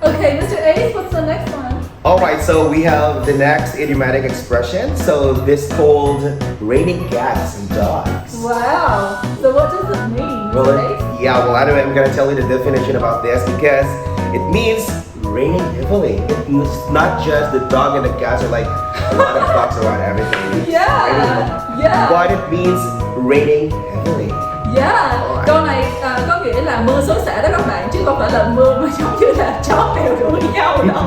Okay, Mr. Ace, what's the next one? Alright, so we have the next idiomatic expression. So this called raining cats and dogs. Wow. So what does it mean, Mr. Ace? Anyway, I'm gonna tell you the definition about this because it means raining heavily. It's not just the dog and the cats are like a lot of dogs around everything. It's Yeah. But it means raining heavily. Yeah. Alright. Câu này có nghĩa là mưa xối xả đó các bạn, chứ không phải là mưa mà giống như là chó mèo đuổi nhau đâu.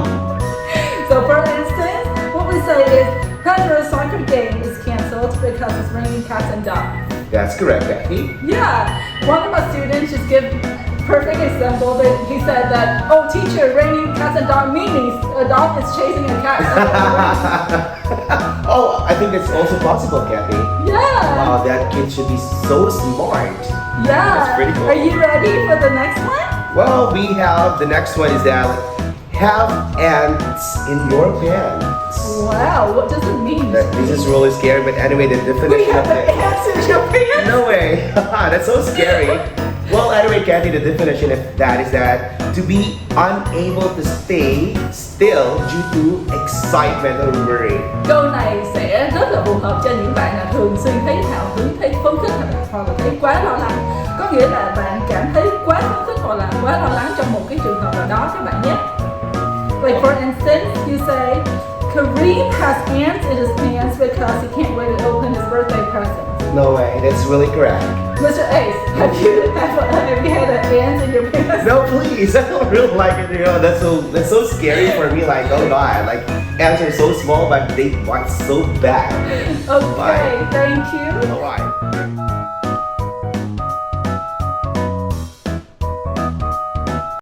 So for instance, what we say is Pedro's soccer game is cancelled because it's raining cats and dogs. That's correct, Cathy. Yeah, one of my students just gave perfect example that he said that, oh teacher, raining cats and dogs means a dog is chasing a cat. Oh, I think that's also possible, Cathy. Yeah. Wow, that kid should be so smart. Yeah. That's pretty cool. Are you ready for the next one? Well, we have the next one is that have ants in your pants. Wow, what does it mean? This is really scary, but anyway, the We definition have of the it. ants in your pants. No way. That's so scary. Well, anyway, Cathy, the definition of that is that to be unable to stay still due to excitement or worry. Câu này sẽ rất là phù hợp cho những bạn là thường xuyên thấy hào hứng, thấy phấn khích hoặc là thấy quá lo lắng. Có nghĩa là bạn cảm thấy quá phấn khích hoặc là quá lo lắng trong một cái trường hợp nào đó các bạn nhé. Like for instance, you say, Kareem has ants in his pants because he can't wait to open his birthday present. No way, that's really correct. Mr. Ace, have you had an ant in your pants? No, please. I don't really like it. You know, that's so scary for me. Like, oh god, like ants are so small, but they bite so bad. Okay, thank you. Alright.